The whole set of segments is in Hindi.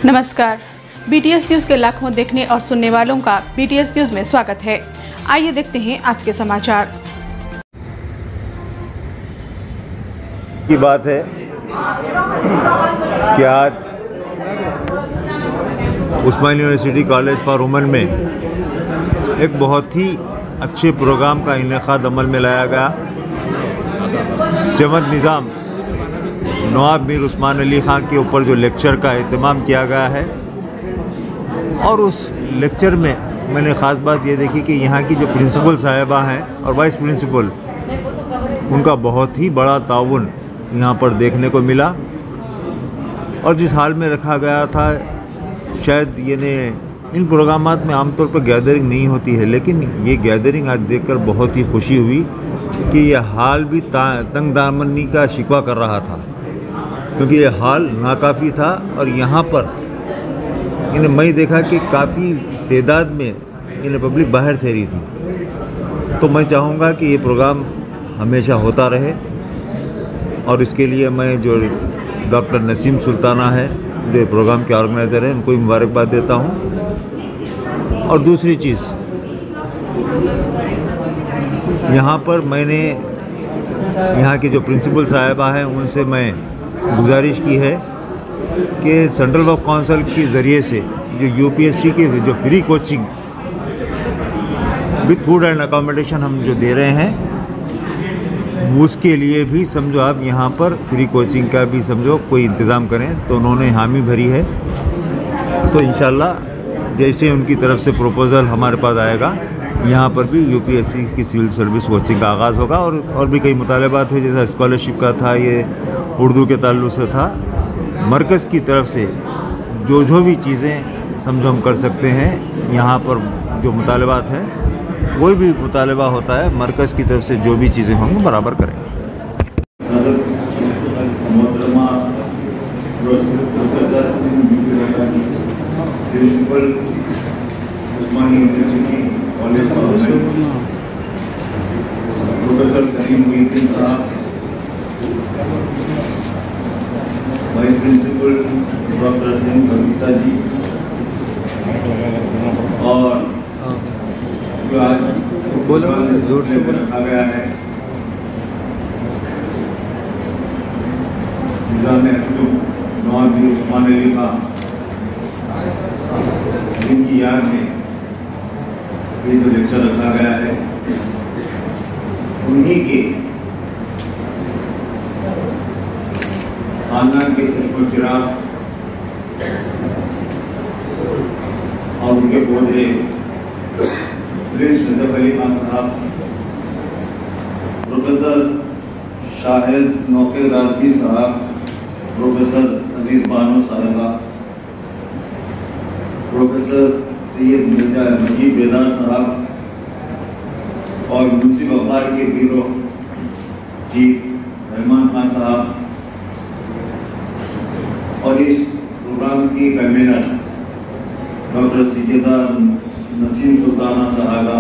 नमस्कार, BTS न्यूज़ के लाखों देखने और सुनने वालों का BTS न्यूज़ में स्वागत है। आइए देखते हैं आज के समाचार। की बात है कि आज उस्मानिया यूनिवर्सिटी कॉलेज फॉर वुमेन में एक बहुत ही अच्छे प्रोग्राम का इनेकाद अमल में लाया गया। सेवंत निज़ाम नवाब मीर उस्मान अली ख़ान के ऊपर जो लेक्चर का एहतमाम किया गया है, और उस लेक्चर में मैंने ख़ास बात ये देखी कि यहाँ की जो प्रिंसिपल साहिबा हैं और वाइस प्रिंसिपल, उनका बहुत ही बड़ा ताउन यहाँ पर देखने को मिला। और जिस हाल में रखा गया था, शायद इन प्रोग्रामात में आमतौर पर गैदरिंग नहीं होती है, लेकिन ये गैदरिंग आज देखकर बहुत ही खुशी हुई कि यह हाल भी तंग दामनी का शिकवा कर रहा था, क्योंकि ये हाल नाकाफ़ी था। और यहाँ पर मैं देखा कि काफ़ी तादाद में पब्लिक बाहर ठहरी थी। तो मैं चाहूँगा कि ये प्रोग्राम हमेशा होता रहे, और इसके लिए मैं जो डॉक्टर नसीम सुल्ताना है, जो प्रोग्राम के ऑर्गेनाइज़र हैं, उनको मुबारकबाद देता हूँ। और दूसरी चीज़, यहाँ पर मैंने यहाँ के जो प्रिंसिपल साहिबा हैं उनसे मैं गुजारिश की है कि सेंट्रल वर्क काउंसिल के ज़रिए से जो UPSC के जो free coaching with food and accommodation हम जो दे रहे हैं, उसके लिए भी समझो आप यहाँ पर फ्री कोचिंग का भी समझो कोई इंतज़ाम करें। तो उन्होंने हामी भरी है। तो इंशाल्लाह जैसे उनकी तरफ से प्रपोज़ल हमारे पास आएगा, यहाँ पर भी UPSC की सिविल सर्विस कोचिंग का आगाज़ होगा। और भी कई मुतालबात हुए, जैसा स्कॉलरशिप का था, ये उर्दू के ताल्लुक़ से था। मरकज़ की तरफ से जो भी चीज़ें समझो हम कर सकते हैं, यहाँ पर जो मुतालबात हैं, कोई भी मुतालबा होता है, मरकज़ की तरफ से जो भी चीज़ें होंगी बराबर करें। प्रोफेसर करीम मुहिद्दीन साहब, vice principal doctor Kavita ji, और जो आज जोर से रखा गया है निज़ाम नवाब मीर उस्मान अली ख़ान, जिनकी याद में ये जो लेक्चर रखा गया है, उन्हीं के खानदान के चश्मो चिराग और उनके पोते प्रिंस नजफ अली खान साहब, प्रोफेसर शाहिद नौकेदारवी साहब, प्रोफेसर अजीज बानो साहिबा, प्रोफेसर सैयद मिर्जा मजीद बेदार साहब, और मुंशी वफार के ब्यूरो चीफ रहमान खान साहब, और इस प्रोग्राम की कन्वीनर डॉक्टर सैयदा नसीम सुल्ताना साहबा,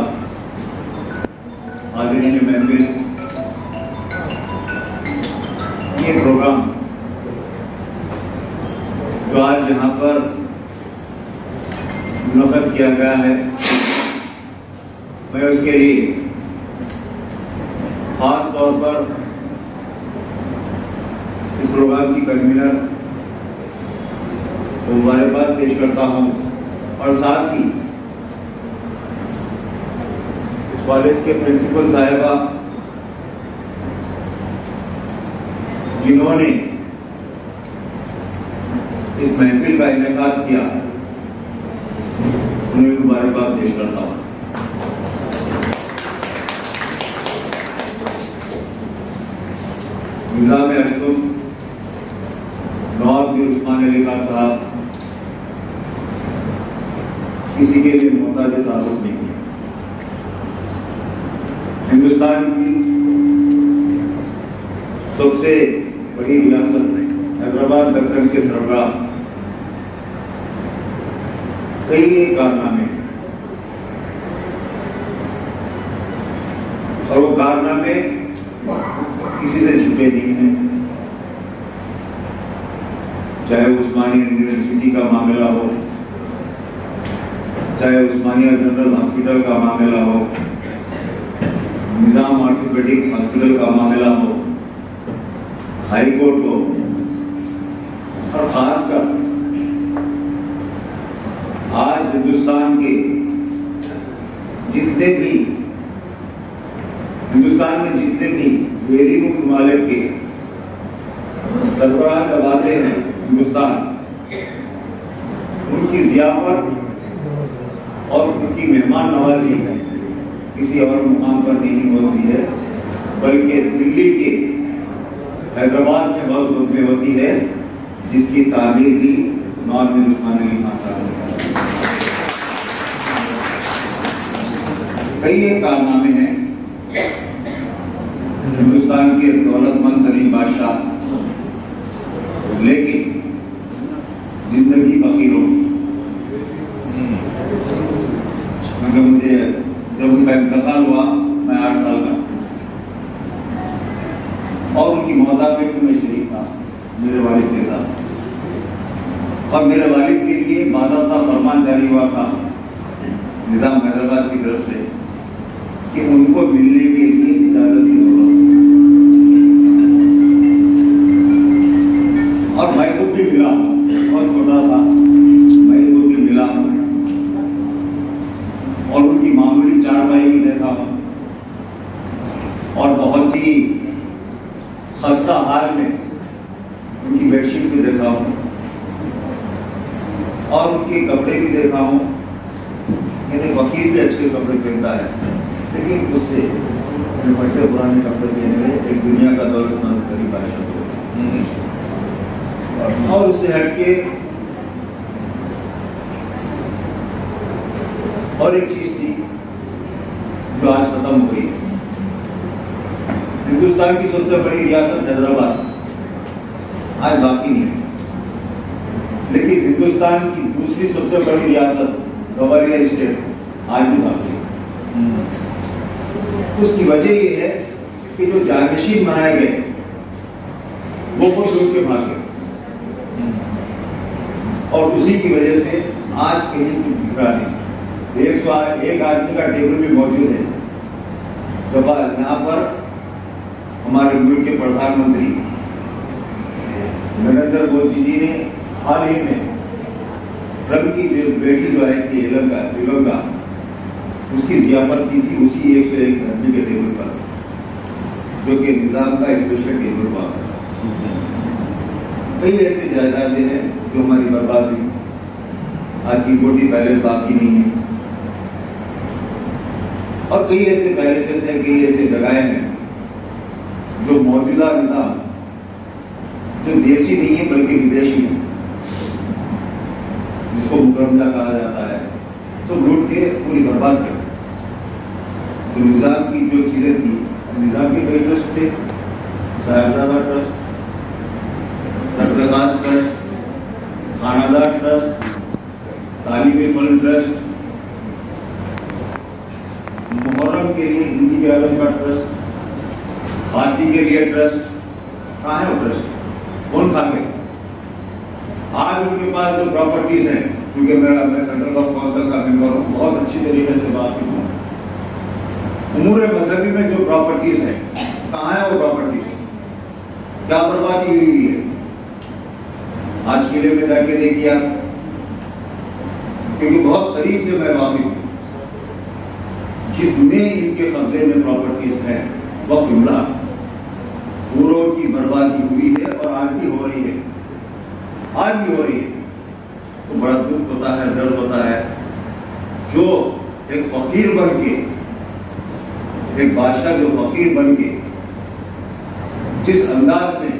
हाज़रीन महफिल, ये प्रोग्राम जो आज यहाँ पर मुनक़्क़द किया गया है, मैं उसके लिए खास तौर पर इस प्रोग्राम की कन्वीनर को मुबारकबाद पेश करता हूँ, और साथ ही इस कॉलेज के प्रिंसिपल साहिबा, जिन्होंने इस महफिल का इनेकाद किया, उन्हें मुबारकबाद पेश करता हूँ। निज़ाम अश्तुम नवाब मीर उस्मान अली ख़ान साहब किसी के लिए मोहताज ताल्लुक़ नहीं है। हिंदुस्तान की सबसे बड़ी रियासत हैदराबाद दक्कन के सरबराह कई कारनामे, और वो कारनामे किसी से छुपे नहीं हैं। चाहे उस्मानिया यूनिवर्सिटी का मामला हो, चाहे उस्मानिया जनरल हॉस्पिटल का मामला हो, निजाम ऑर्थोपेडिक हॉस्पिटल का मामला हो, हाई कोर्ट हो, और खासकर आज हिंदुस्तान के जितने भी घरेलू ममालिक के सरबराह दबाते हैं हिंदुस्तान, उनकी ज़ियाफत और उनकी मेहमान नवाजी किसी और मुकाम पर नहीं होती है, बल्कि दिल्ली के हैदराबाद में हाउस में होती है, जिसकी तामीर भी नवाब मीर उस्मान अली खान साहब ने कई एक कारनामे हैं। हिंदुस्तान के दौलतमंद तरीन बादशाह, लेकिन जिंदगी फकीरों, मुझे जब उनका इंतकाल हुआ मैं 8 साल का, और उनकी मौदा पे मैं शरीक था मेरे वालिद के साथ, और मेरे वालिद के लिए बाज़ाब्ता फरमान जारी हुआ था निज़ाम हैदराबाद की तरफ से कि उनको मिलने के लिए इजाजत की जरूरत, और मैं खुद भी मिला हूँ, बहुत छोटा था, मैं खुद भी मिला हूँ और उनकी मामूली चारपाई भी देखा हूँ, और बहुत ही खस्ता हाल में उनकी बेडशीट भी देखा हूँ, और उनके कपड़े भी देखा हूँ। मेरे वकील भी अच्छे कपड़े पहनता है, लेकिन उससे बड़े पुराने कपड़े पहने हुए एक दुनिया का दौलतमंद गरीब बादशाह हो, और उससे हटके और एक चीज थी जो आज खत्म हो गई है। हिंदुस्तान की सबसे बड़ी रियासत हैदराबाद आज बाकी नहीं है, लेकिन हिंदुस्तान की दूसरी सबसे बड़ी रियासत ग्वालियर स्टेट आज भी बाकी है। उसकी वजह ये है कि जो जानशीन बनाए गए वो खुद लूट के भाग गए, और उसी की वजह से आज कहीं कुछ बिखरा नहीं। एक आदमी का टेबल भी मौजूद है। जब यहाँ पर हमारे मुल्क के प्रधानमंत्री नरेंद्र मोदी जी ने हाल ही में ट्रम्प की जो बेटी जो आई थी इलंका, उसकी ज़ियाफत की थी उसी 101 आदमी के टेबल पर, जो कि निज़ाम का स्पेशल टेबल पर। कई ऐसे जायदादें हैं जो हमारी बर्बाद हुई, आज की कोटी पैलेस बाकी नहीं है, और कई ऐसे पैलेसेस हैं, कई ऐसे जगहें हैं जो मौजूदा निज़ाम जो देसी नहीं है बल्कि विदेशी है, जिसको मुकरमजा कहा जाता है, तो लूट के पूरी बर्बाद कर। तो निज़ाम की जो चीज़ें थी, निज़ाम के कई ट्रस्ट थे, साहिबजादा ट्रस्ट, सरप्रकाश ट्रस्ट, खानादार ट्रस्ट, तालिब-ए-फल ट्रस्ट, मुहर्रम के लिए दीदी के आलम का ट्रस्ट, खादी के लिए ट्रस्ट, कहाँ है वो ट्रस्ट? कौन खा गए? आज उनके पास जो प्रॉपर्टीज हैं, क्योंकि मैं सेंट्रल ऑफ काउंसिल का मेंबर हूँ, बहुत अच्छी तरीके से बात हूँ, उमूर मजहबी में जो प्रॉपर्टीज हैं, कहाँ है वो प्रॉपर्टीज? क्या बर्बादी हुई है? आज किले में जाके देखिए, क्योंकि बहुत करीब से मैं वाकिफ हूँ, जितने इनके कब्जे में प्रॉपर्टीज हैं वह जुमला पूरों की बर्बादी हुई है, और आज भी हो रही है, आज भी हो रही है। तो बड़ा दुख होता है, दर्द होता है, जो एक फकीर बन के, एक बादशाह जो फकीर बन के जिस अंदाज में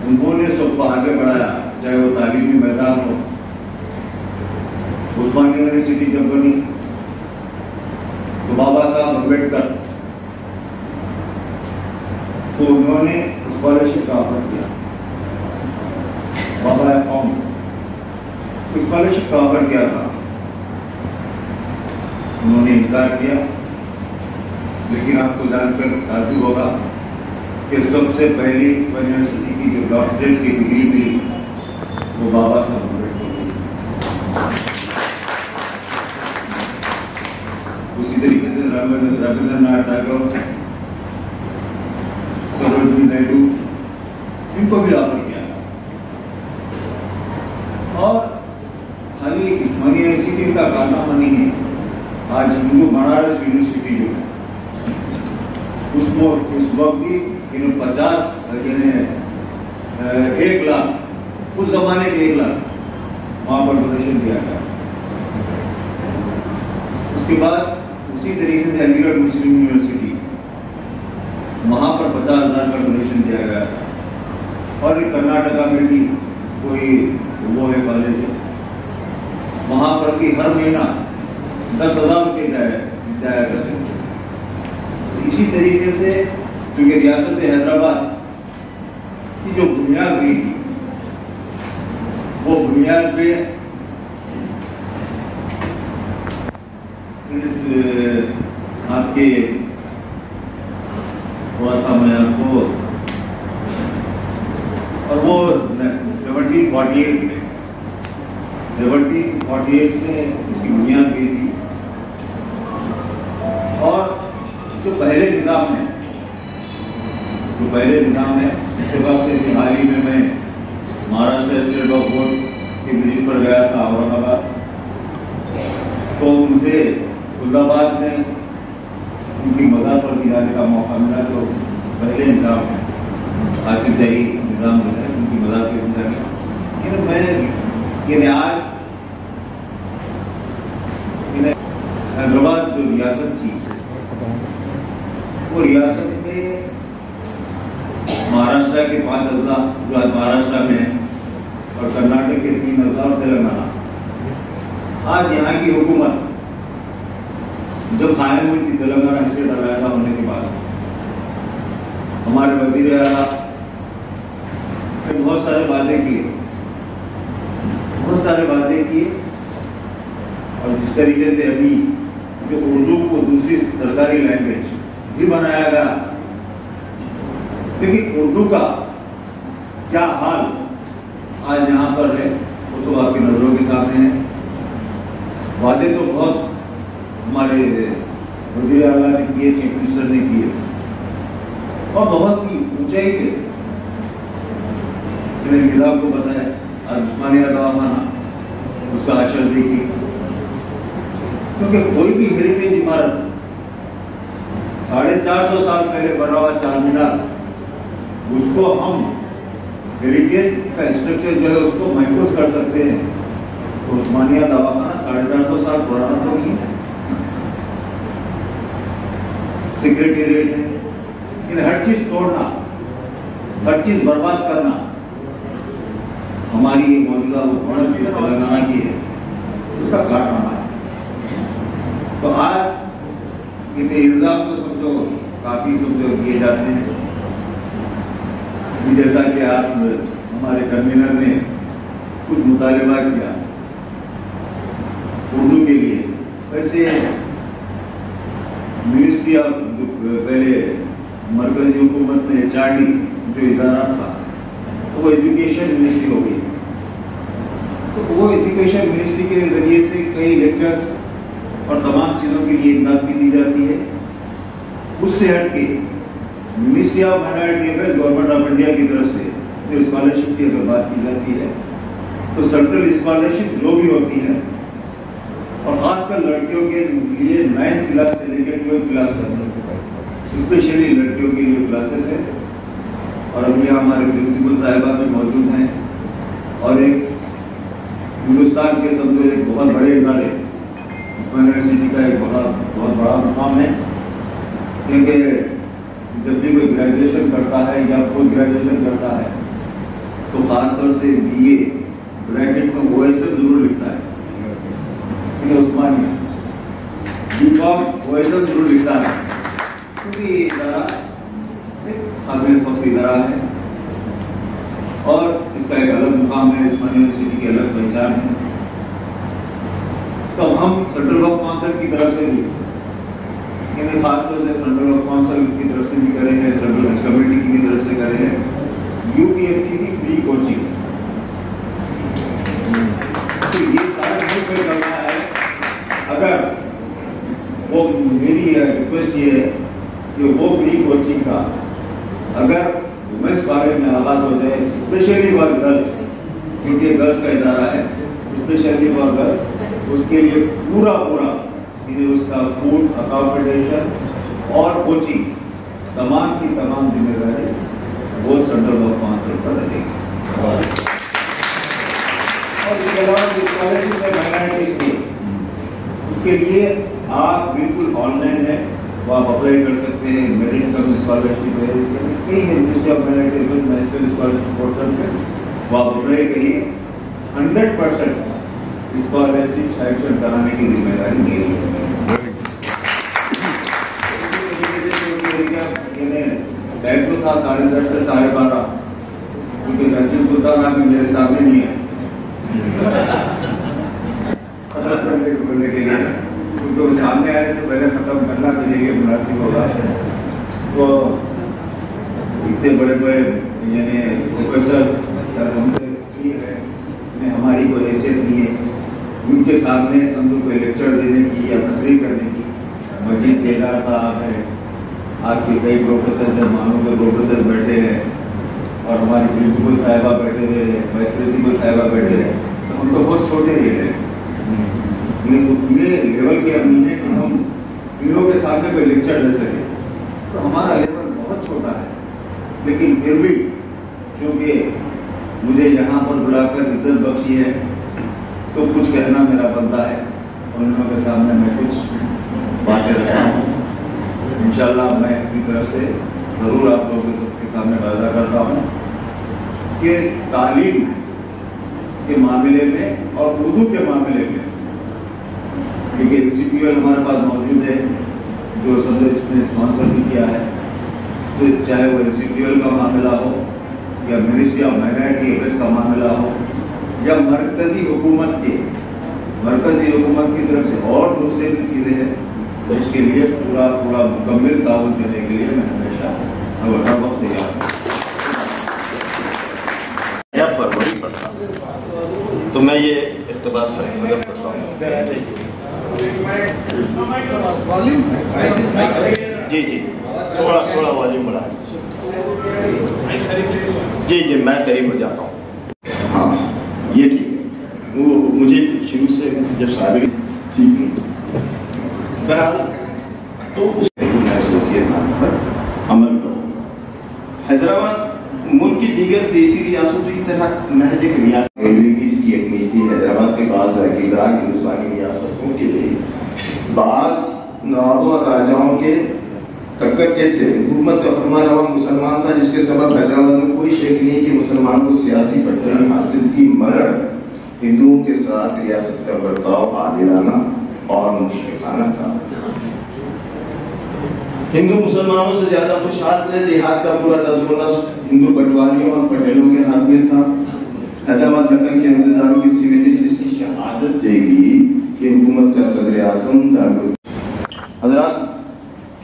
उन्होंने सबको आगे बढ़ाया, चाहे वो तालीमी मैदान हो, उस्मानिया यूनिवर्सिटी जब बनी तो बाबा साहब अम्बेडकर, तो उन्होंने स्कॉलरशिप का ऑफर किया, बाबा कौम स्कॉलरशिप का ऑफर किया था, उन्होंने इनकार किया। लेकिन आपको जानकर साथी होगा कि सबसे पहली यूनिवर्सिटी की जो डॉक्टरेट की डिग्री मिली वो बाबा साहब अम्बेडकर। उसी तरीके से रविंद्रनाथ टैगोर, सरोजिनी नायडू, इनको भी ऑफर किया। और खाली उस्मानिया यूनिवर्सिटी का कारनामा नहीं है, आज हिंदू बनारस यूनिवर्सिटी जो है उस वक्त भी 50 1 लाख, उस जमाने में 1 लाख वहां पर डोनेशन दिया गया। उसके बाद उसी तरीके से अलीगढ़ मुस्लिम यूनिवर्सिटी, वहां पर 50,000 का डोनेशन दिया गया था। और एक कर्नाटका में भी कोई वो है कॉलेज है, वहां पर भी हर महीना 10,000 रुपये जाया करते थे। तो इसी तरीके से क्योंकि रियासत हैदराबाद की जो बुनियाद हुई थी, वो बुनियाद पे आपके हुआ था, मैं आपको, और वो 1748 में इसकी बुनियाद हुई थी। और जो पहले निज़ाम है, इसके बाद से हाल ही में मैं महाराष्ट्र स्टेट ऑफ बोर्ड के विजिट पर गया था औरंगाबाद, तो मुझे फुल्लाबाद में उनकी मज़ार पर भी जाने का मौका मिला। तो पहले निज़ाम आसिफ जाही निज़ाम जो है उनकी मज़ार पर भी जाने, मैं आज हैदराबाद जो रियासत थी, वो रियासत में महाराष्ट्र के 5 अजला जो आज महाराष्ट्र में है, और कर्नाटक के 3 अजला और तेलंगाना। आज यहाँ की हुकूमत जब कायम हुई थी, तेलंगाना स्टेट अलहदा होने के बाद, हमारे वजीर आला ने बहुत सारे वादे किए, और जिस तरीके से अभी जो उर्दू को दूसरी सरकारी लैंग्वेज भी बनाया गया, लेकिन उर्दू का क्या हाल आज यहाँ पर है वो सब आपकी नजरों के सामने है। वादे तो बहुत हमारे वज़ीर आला ने किए, चीफ मिनिस्टर ने किए, और बहुत ही ऊंचाई पे निजाम को पता है। आज उस्मानिया दवाखाना, उसका अशर देखिए, क्योंकि कोई भी हेरिटेज इमारत 450 साल पहले बना हुआ चार मीनार, उसको हम हेरिटेज का स्ट्रक्चर जो है उसको महफूज कर सकते हैं। तो उस्मानिया दवाखाना 450 साल पुराना तो नहीं है, सेक्रेटेरिएट है, लेकिन हर चीज तोड़ना, हर चीज बर्बाद करना हमारी ये मौजूदा हुकूमत जो तेलंगाना की है उसका कारनामा है। तो आज इतने इल्जाम तो समझो काफी समझो किए जाते हैं, जैसा कि आप हमारे कन्वीनर ने कुछ मुतालिबा किया उर्दू के लिए। वैसे मिनिस्ट्री ऑफ पहले मरकजी हुकूमत में HRD जो इदारा था तो वो एजुकेशन मिनिस्ट्री हो गई। तो वो एजुकेशन मिनिस्ट्री के जरिए से कई लेक्चर्स और तमाम चीज़ों के लिए इमदाद भी दी जाती है। उससे हट के ministry of minority affairs government of India की तरफ से जो स्कॉलरशिप की अगर बात की जाती है तो सेंट्रल स्कॉलरशिप जो भी होती है, और खासकर लड़कियों के लिए 9th क्लास से लेकर 12th क्लास तक स्पेशली लड़कियों के लिए क्लासेस है। और अभी हमारे प्रिंसिपल साहिबा भी मौजूद हैं, और एक हिंदुस्तान के समझो एक बहुत बड़े इदारे यूनिवर्सिटी का एक बहुत बड़ा मुकाम है, क्योंकि जब भी कोई ग्रेजुएशन करता है या पोस्ट ग्रेजुएशन करता है तो खासतौर से BA ब्रैकेट में OSM जरूर लिखता है, उस्मानिया B.Com OSM जरूर लिखता है, क्योंकि ये इदारा काबिल फख्र इदारा है और इसका एक अलग मुकाम है, उस्मानिया यूनिवर्सिटी की अलग पहचान है। तो हम सेंट्रल वक्फ काउंसिल की तरफ से भी, खासतौर से सेंट्रल वक्फ काउंसिल की तरफ से भी करे हैं, सेंट्रल कमेटी की तरफ से करे हैं, UPSC की फ्री कोचिंग वो मेरी रिक्वेस्ट ये है कि वो फ्री कोचिंग का अगर वुमेंस कॉलेज में आगाज हो जाए, स्पेशली फॉर गर्ल्स, क्योंकि गर्ल्स का इदारा है, स्पेशली फॉर गर्ल्स, उसके लिए पूरा उसका फूड, अकोमोडेशन और कोचिंग तमाम की तमाम जिम्मेदारी वो सेंट्रल गवर्नमेंट पर रहेगी। और इसके अलावा जिस कॉलेज में माइनॉरिटीज के उसके लिए आप बिल्कुल ऑनलाइन है, वो आप अप्लाई कर सकते हैं। मेरिट कम स्कॉलरशिप है, कई ministry of minority national scholarship portal पे वो आप अप्लाई करिए। 100% स्कॉलरशिप सैंक्शन कराने की जिम्मेदारी मेरी है। टाइम तो था 10:30 से 12:30, क्योंकि नसीब सुल्तान अभी मेरे सामने नहीं है बोलने के लिए, क्योंकि सामने आने से पहले खत्म करना मेरे लिए मुनासिब होगा। तो इतने बड़े बड़े यानी प्रोफेसर में हमारी कोई हैसियत नहीं है, उनके सामने समझो कोई लेक्चर देने की या तकरीर करने की। मजीद बेलार साहब है, आपके कई प्रोफेसर हैं, मानो के प्रोफेसर बैठे हैं, और हमारी प्रिंसिपल साहिबा बैठे हुए हैं, वाइस प्रिंसिपल साहिबा बैठे हैं, तो हम तो बहुत छोटे रह रहे हैं। लेकिन ये लेवल के हम नहीं है कि हम इन लोगों के सामने कोई लेक्चर दे सके, तो हमारा लेवल बहुत छोटा है। लेकिन फिर भी चूँकि मुझे यहाँ पर बुलाकर इज्जत बख्शी है, तो कुछ कहना मेरा बनता है, और उन लोगों के सामने मैं कुछ बातें रखता हूँ। इंशाल्लाह मैं अपनी तरफ से ज़रूर आप लोगों के सामने वादा करता हूँ कि तालीम के मामले में और उर्दू के मामले में, क्योंकि रिसिपियल हमारे पास मौजूद है जो समझे इसमें स्पॉन्सर भी किया है, तो चाहे वो रिसिपियल का मामला हो या मिनिस्ट्री ऑफ माइनॉरिटी अफेयर्स का मामला हो या मरकजी हुकूमत की तरफ से और दूसरे भी चीज़ें हैं, उसके लिए पूरा मुकम्मल ताउन देने के लिए मैं हमेशा हर वक्त तैयार हूँ। तो मैं ये इख्तिबास करता हूँ। जी थोड़ा वॉल्यूम बढ़ाएं। जी मैं करीब हो जाता हूँ। हाँ ये ठीक है। वो मुझे शुरू से जब साबिक ठीक नहीं बहरहाल तो उस एसोसिएट पर अमल करो। हैदराबाद मुल्क की दीगर देसी रियासतों की तरह महज एक रियासत रेलवे की इसकी एक नीति हैदराबाद के बाद इकरार हिंदुस्तानी रियासतों के लिए बाज नवाबों और राजाओं के टक्कर के थे। हुकूमत का फरमा रवा मुसलमान था, जिसके सबब हैदराबाद में कोई शक नहीं कि मुसलमानों को सियासी बढ़तरी हासिल की, मगर हिंदुओं के साथ रियासत का बर्ताव आदिलाना और मुशरिकाना था। हिंदू मुसलमानों से ज्यादा खुशहाल थे। देहात का पूरा नज़्म-ओ-नस्ब हिंदू पटवारियों और पटेलों के हाथ में था। हैदराबाद नगर के अहदेदारों की सीमित से इसकी शहादत देगी कि हुकूमत का सदर आज़म दारुल हज़रात,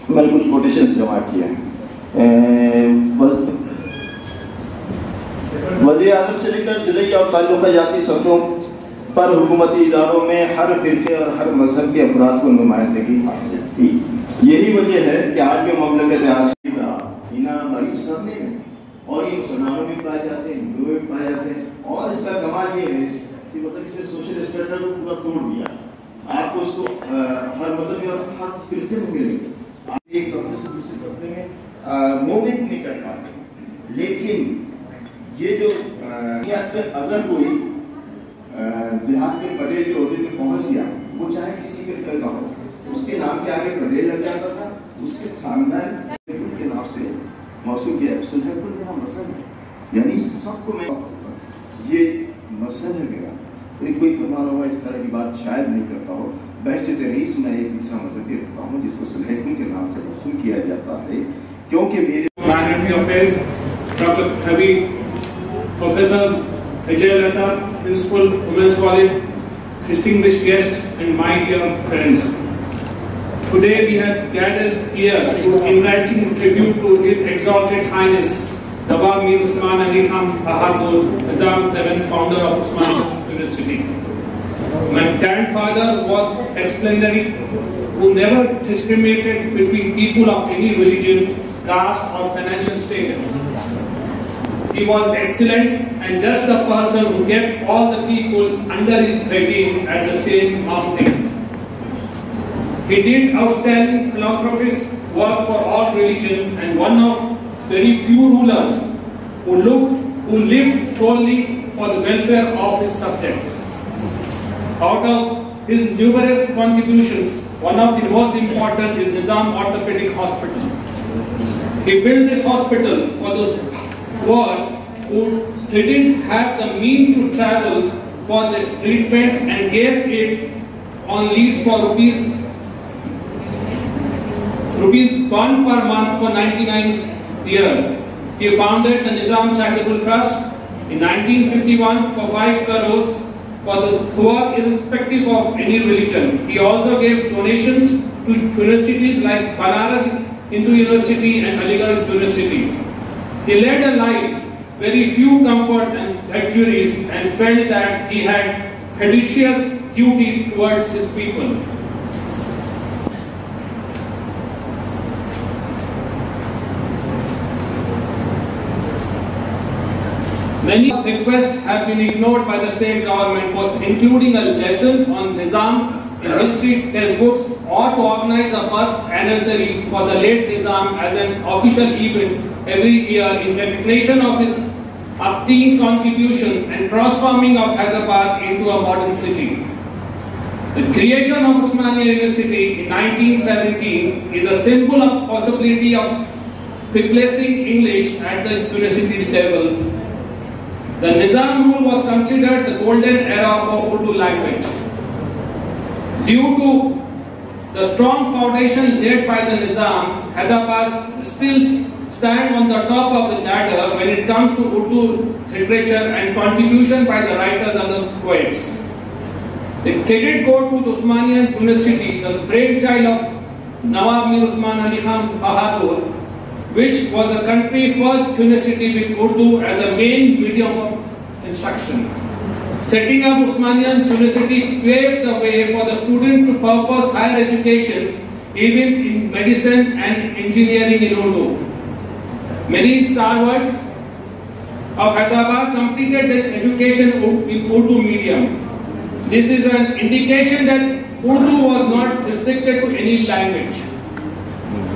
मैंने कुछ कोटेशन जमा किए हैं। वज़ीर आज़म से लेकर ज़िले और ताल्लुकाती सतहों पर हुकूमती इदारों में हर फिरके और हर मजहब के अफराद को नुमाइंदगी हासिल थी। यही वजह है कि आज के ममलकत हमारी सामने है, और ये मुसलमानों में पाए जाते हैं, हिंदुओं में पाए जाते हैं। और इसका कमाल ये है कि मतलब इसने सोशल स्टैंडर्ड को पूरा तोड़ दिया। आपको उसको हर मजहब और हर फिरके में मिलेंगे, आप एक कब्जे से दूसरे कब्जे में मूवमेंट नहीं कर पाते। लेकिन ये जो अगर कोई बिहार के पटेल के ओहदे में पहुंच गया, वो चाहे किसी फिरके का हो, उसके नाम के आगे पटेल लग जाता था, उसके खानदान के नाम से मौसूल किया। सुलहपुर मेरा मसलन है, यानी सबको मैं ये मसलन है मेरा। कोई फरमा रहा इस तरह की बात शायद नहीं करता हो। बहस तरीस मैं एक दूसरा मजहब भी रखता हूँ जिसको सुलहपुर के नाम से मौसूल किया जाता है, क्योंकि मेरे माइनॉरिटी अफेयर्स डॉक्टर कवि professor Ajay Lata, Principal, Women's College, distinguished guests and my dear friends. Today we have gathered here to enlighten tribute to His Exalted Highness Nawab Mir Usman Ali Khan Bahadur, Nizam 7th founder of Usmania University. My grandfather was exemplary, who never discriminated between people of any religion, caste or financial status. He was excellent and just a person who kept all the people under his regime at the same mountain. He did outstanding philanthropist work for all religion and one of very few rulers who lived solely for the welfare of his subjects. Out of his numerous contributions, one of the most important is Nizam Orthopedic Hospital. He built this hospital for the poor who didn't have the means to travel for the treatment and gave it on lease for rupees 1 per month for 99 years. He founded the Nizam Charitable Trust in 1951 for 5 crores for the poor irrespective of any religion. He also gave donations to universities like Banaras Hindu University and Aligarh University. He led a life very few comfort and luxuries and felt that he had fiducious duty towards his people. Many requests have been ignored by the state government for including a lesson on Nizam in history textbooks or to organize a birth anniversary for the late Nizam as an official event every year in recognition of his obtained contributions and transforming of Hyderabad into a modern city. The creation of Osmania University in 1917 is a symbol of possibility of replacing English at the university level. The Nizam rule was considered the golden era for Urdu language. Due to the strong foundation laid by the Nizam, Hyderabad still stands on the top of the ladder when it comes to Urdu literature and contribution by the writers and the poets. The credit goes to the Osmania University, the brainchild of Nawab Mir Usman Ali Khan Bahadur, which was the country's first university with Urdu as a main medium of instruction. Setting up Osmania University paved the way for the student to pursue higher education, even in medicine and engineering in Urdu. Many stalwarts of Hyderabad completed their education in Urdu medium. This is an indication that Urdu was not restricted to any language.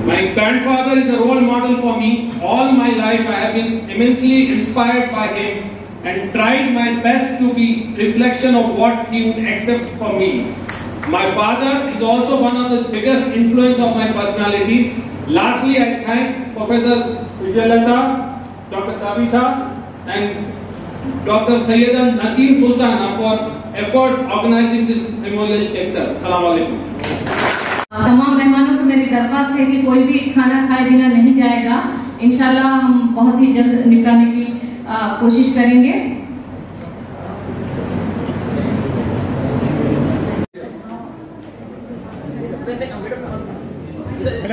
My grandfather is a role model for me. All my life I have been immensely inspired by him and tried my best to be reflection of what he would accept from me. My father is also one of the biggest influence of my personality. Lastly, I thank Professor Vijayalata, Dr. Kavitha and Dr. Sayyida Naseem Sultana for efforts organizing this memorial lecture. Assalamu alaikum. तमाम मेहमानों से मेरी दरख्वास्त है कि कोई भी खाना खाए बिना नहीं जाएगा। इंशाल्लाह हम बहुत ही जल्द निपटाने की कोशिश करेंगे।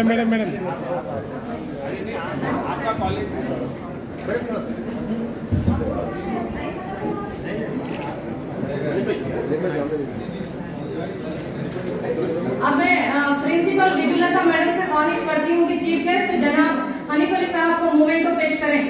मैडम आपका कॉलेज अब मैं प्रिंसिपल विजुलता मैडम से ख्वाहिश करती हूँ कि चीफ गेस्ट जनाब हनीफ अली साहब को मोमेंटो पेश करें।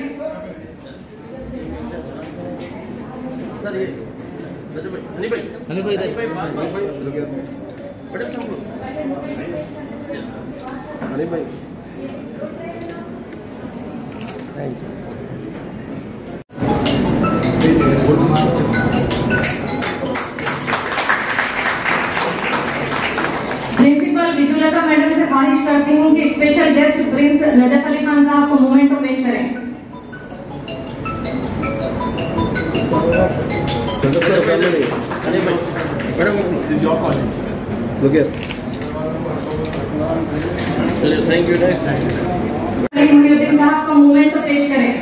प्रिंसिपल विजुलता मैडम से ख्वाहिश करती हूँ कि special guest Prince Najaf Ali Khan साहब को मोमेंटो पेश करें। थैंक यू मुहिउद्दीन साहब को मोमेंटो पेश करें।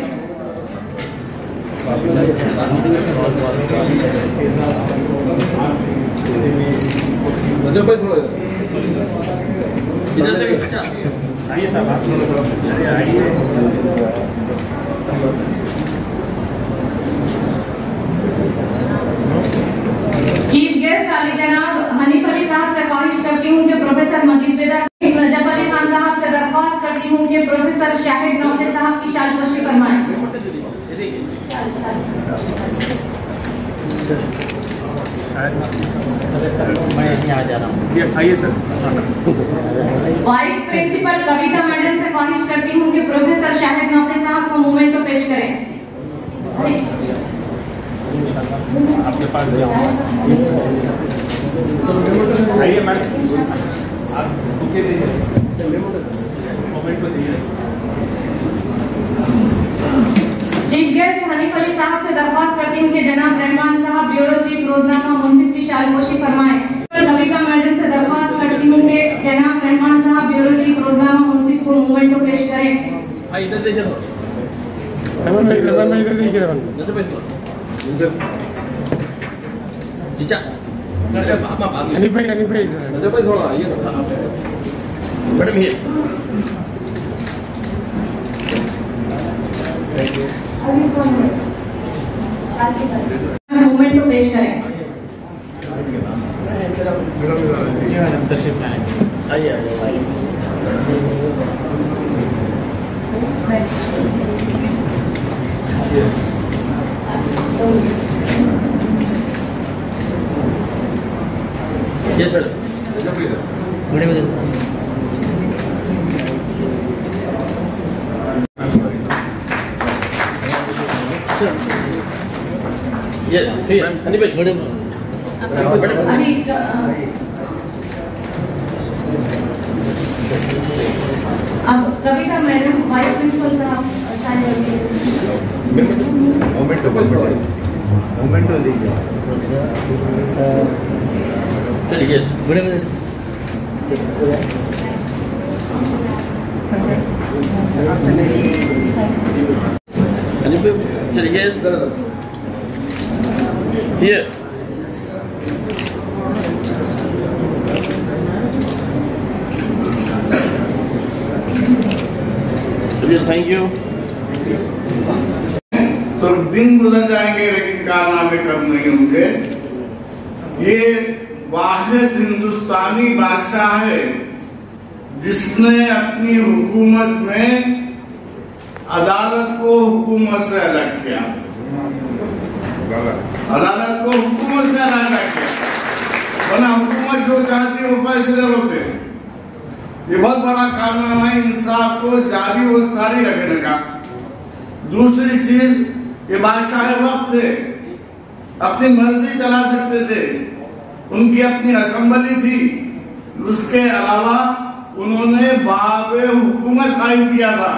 चीफ गेस्ट अली साहब से ख्वाहिश करती हूँ कि प्रोफेसर मजीद बेदा, नजफ अली खान साहब से दरख्वास्त करती हूँ कि प्रोफेसर शाहिद नौखे साहब की शालपोशी फरमाएं। मैं यहीं आ जा रहा हूँ। आइए सर। वाइस प्रिंसिपल कविता मैडम से ख्वाहिश करती हूँ कि प्रोफेसर शाहिद नौखे साहब को मोमेंटो पेश करें। आपके पास आइए मैडम, आप बुके दीजिए, मोमेंटो दीजिए। चीफ गेस्ट हनीफ अली साहब से दरख्वास्त करती हूँ कि जनाब रहमान साहब ब्यूरो चीफ रोजनामा मुंसिफ की शालपोशी फरमाएं। कविता मैडम से दरख्वास्त करती हूँ कि जनाब रहमान साहब ब्यूरो चीफ रोजनामा मुंसिफ को मोमेंटो पेश करें। इधर देखिए, जीजा हनीफ भाई थोड़ा आइए मैडम ये मोमेंटो पेश करें। आइए अभी अब कविता मैडम वाइस प्रिंसिपल साहब मोमेंटो दीजिए। चलिए Here. Thank you. तो दिन गुजर जाएंगे लेकिन कारनामे कम नहीं होंगे। ये वाहिद हिंदुस्तानी बादशाह है जिसने अपनी हुकूमत में अदालत को हुकूमत से अलग किया, अदालत को हुकूमत से अलग किया, वरना हुकूमत जो चाहती है वो फैसले होते हैं। ये बहुत बड़ा कानून है इंसाफ को जारी और सारी रखने का। दूसरी चीज, ये बादशाह वक्त थे, अपनी मर्जी चला सकते थे, उनकी अपनी असेंबली थी, उसके अलावा उन्होंने बाबे हुकूमत कायम किया था।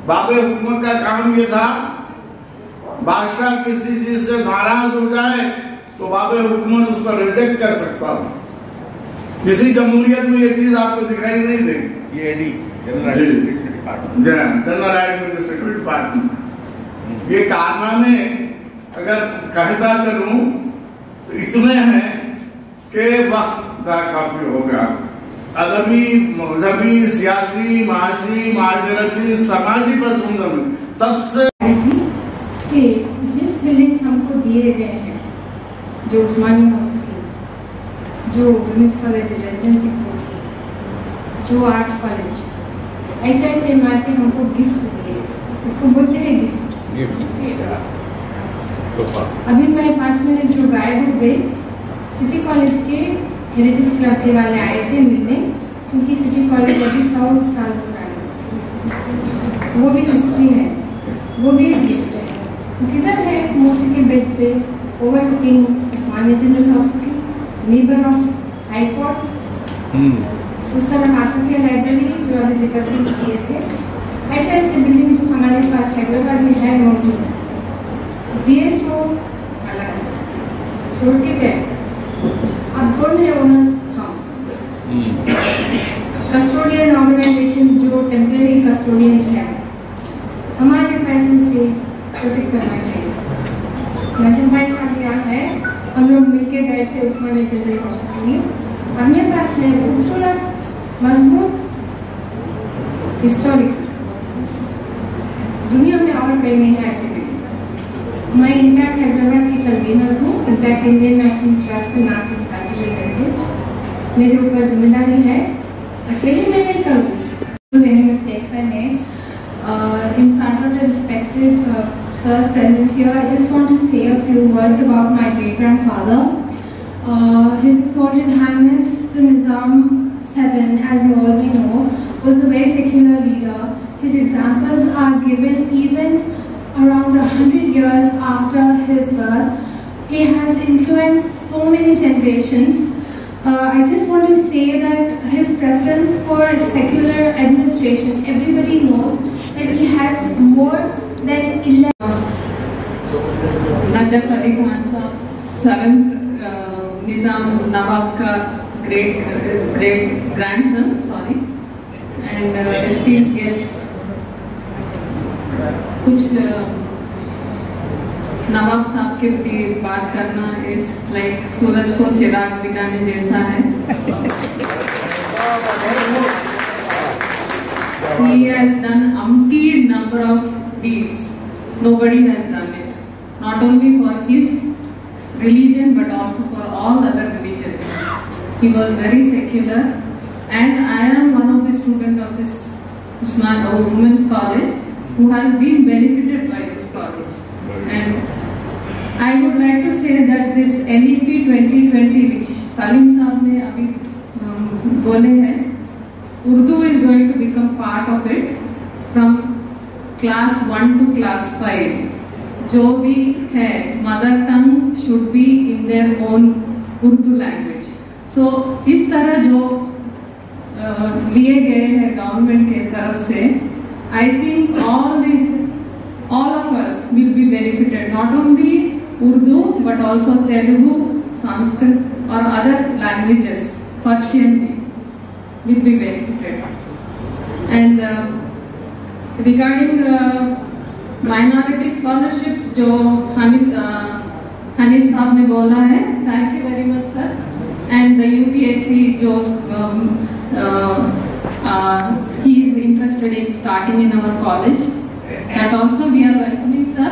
बाबे हुकूमत का काम ये था, बादशाह किसी चीज से नाराज हो जाए तो बाबे हुकूमत उसको रिजेक्ट कर सकता था। किसी जमहूरियत में ये चीज आपको दिखाई नहीं देगी। ये जनरल एडमिनिस्ट्रेटिव डिपार्टमेंट। ये कारनामे अगर कहता चलूं तो इतने हैं कि वक्त काफी होगा। अदबी, मजहबी, सियासी, माशी, माशरती, समाजी पसमंजर में सबसे कि जिस बिल्डिंग्स हमको दिए गए हैं, जो उस्मानी हॉस्पिटल, जो वुमेंस कॉलेज रेजिडेंसी कोठी, जो आर्ट्स कॉलेज, ऐसे ऐसे इमारतें हमको गिफ्ट दिए, इसको बोलते हैं गिफ्ट। अभी मैं 5 मिनट जो गायब हो गई, सिटी कॉलेज के हेरिटेज क्लब के वाले आए थे मिलने, क्योंकि सिटी कॉलेज अभी 100 साल पुराना, वो भी हिस्ट्री है, वो भी गिफ्ट है। किधर है मौसीकी बेड पे overlooking Osmania general hospital, neighbour of high court, उस समय आसफिया लाइब्रेरी जो अभी जिक्र किए थे। ऐसे ऐसे बिल्डिंग जो हमारे पास हैदराबाद में है मौजूद है। DSO अलग छोड़ के गए, अब कौन है ओनर्स? हम। कस्टोडियन ऑर्गेनाइजेशन जो टेम्परेरी कस्टोडियंस है, हमारे पैसों से प्रोटेक्ट करना चाहिए। नजम भाई साहब यहाँ है, हम लोग मिलके गए थे उस्मानिया जनरल हॉस्पिटल में। अपने पास है खूबसूरत, मजबूत, हिस्टोरिक, दुनिया में और कहीं नहीं है ऐसे बिल्डिंग्स। मैं इंटैक्ट हैदराबाद की कन्वीनर हूँ, intact Indian national trust in art and cultural heritage. sirs present here, I just want to say a few words about my great-grandfather. His Exalted Highness the Nizam VII, as you already know, was a very secular leader. His examples are given even around 100 years after his birth. He has influenced so many generations. I just want to say that his preference for secular administration, everybody knows that he has more than 11. Najaf Ali Khan Sahab, 7th Nizam Nawab ka great grandson, and esteemed guests. कुछ नवाब साहब के भी बात करना इस लाइक सूरज को चिराग दिखाने जैसा है. He has done umpteen number of deeds. Nobody has done it. Not only for his religion but also for all other religions. He was very secular, and I am one of the students of this Women's College who has been benefited by this college. And I would like to say that this NEP 2020 which Salim Sahab ne abhi bole hai, Urdu is going to become part of it from class 1 to class 5. जो भी है mother tongue should be in their own Urdu language. So इस तरह जो लिए गए हैं गवर्नमेंट के तरफ से, I think all of us will be benefited, not only Urdu but also Telugu, Sanskrit or other languages, Persian will be benefited. And regarding minority scholarships जो हनीफ साहब ने बोला है, thank you very much sir. And the UPSC जो he is interested in starting in our college, that also we are welcoming sir.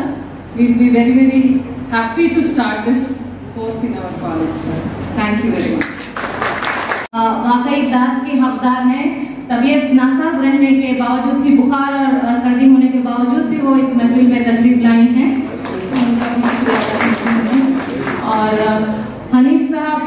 We will be very happy to start this course in our college sir. Thank you very much. वाकई दाद के हकदार हैं. तबीयत नासाज रहने के बावजूद भी, बुखार और सर्दी होने के बावजूद भी वो इस महफिल में तशरीफ लाई हैं. और हनीफ साहब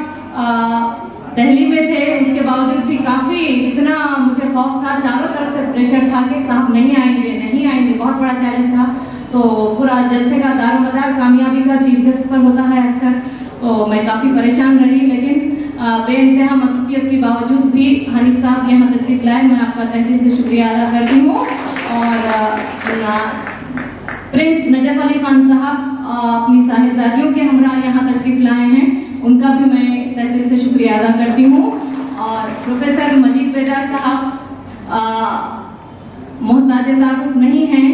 दिल्ली में थे, उसके बावजूद भी काफी इतना मुझे खौफ था, चारों तरफ से प्रेशर था कि साहब नहीं आएंगे, बहुत बड़ा चैलेंज था. तो पूरा जलसे का दारोमदार कामयाबी का चीफ गेस्ट पर होता है अक्सर, तो मैं काफी परेशान रही. लेकिन बेइंतहा मसरूफियत के बावजूद भी हनीफ साहब यहाँ तशरीफ लाए. मैं आपका तहे से शुक्रिया अदा करती हूँ. और प्रिंस नजफ अली खान साहब अपनी साहिबजादियों के हमरा यहाँ तशरीफ लाए हैं, उनका भी मैं तहे दिल से शुक्रिया अदा करती हूँ. और प्रोफेसर मजीद बेदार साहब मोहताज तारुफ नहीं हैं,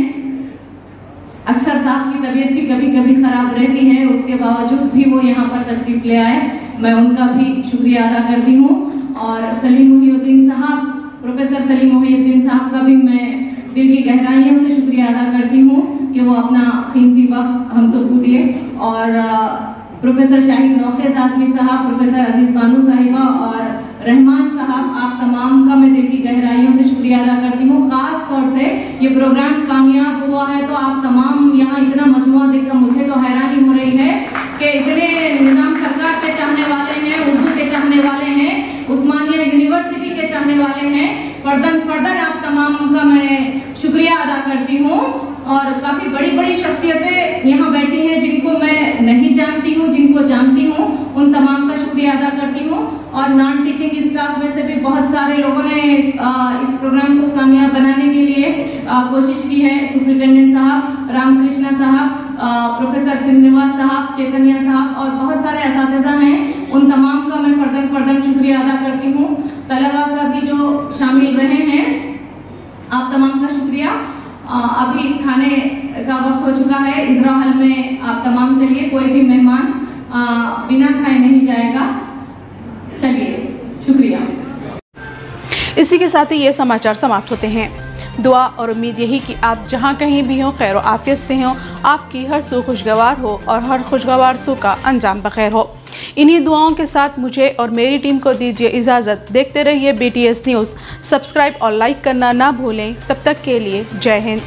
अक्सर साहब की तबीयत भी कभी खराब रहती है, उसके बावजूद भी वो यहाँ पर तशरीफ ले आए, मैं उनका भी शुक्रिया अदा करती हूँ. और सलीम मोहिउद्दीन साहब, प्रोफेसर सलीम मोहिउद्दीन साहब का भी मैं दिल की गहराइयों से शुक्रिया अदा करती हूँ कि वो अपना कीमती वक्त हम सबको दिए. और प्रोफेसर शाहिद नौखेज आजमी साहब, प्रोफेसर अजीज बानू साहिबा और रहमान साहब, आप तमाम का मैं दिल की गहराइयों से शुक्रिया अदा करती हूँ. खास तौर से ये प्रोग्राम कामयाब हुआ है तो आप तमाम यहाँ इतना मजमुआ देखकर मुझे तो हैरानी हो रही है कि इतने निजाम सरकार के चाहने वाले हैं, उर्दू के चाहने वाले हैं, उस्मानिया यूनिवर्सिटी के चाहने वाले हैं. फर्दन आप तमाम का मैं शुक्रिया अदा करती हूँ. और काफी बड़ी शख्सियतें यहाँ बैठी हैं जिनको मैं नहीं जानती हूँ, जिनको जानती हूँ, उन तमाम का शुक्रिया अदा करती हूँ. और नॉन टीचिंग स्टाफ में से भी बहुत सारे लोगों ने इस प्रोग्राम को कामयाब बनाने के लिए कोशिश की है. सुपरिटेंडेंट साहब, रामकृष्णा साहब, प्रोफेसर श्रीनिवास साहब, चैतन्य साहब और बहुत सारे असातिज़ा हैं, उन तमाम का मैं फर्दन शुक्रिया अदा करती हूँ. तलबा का भी जो शामिल रहे हैं, आप तमाम का शुक्रिया. अभी खाने का वक्त हो चुका है, इजरा हॉल में आप तमाम चलिए, कोई भी मेहमान बिना खाए नहीं जाएगा. चलिए, शुक्रिया. इसी के साथ ही ये समाचार समाप्त होते हैं. दुआ और उम्मीद यही कि आप जहाँ कहीं भी हो खैर आफियत से हो, आपकी हर सू खुशगवार हो और हर खुशगवार सू का अंजाम बखैर हो. इन्हीं दुआओं के साथ मुझे और मेरी टीम को दीजिए इजाज़त. देखते रहिए BTS न्यूज़. सब्सक्राइब और लाइक करना ना भूलें. तब तक के लिए जय हिंद.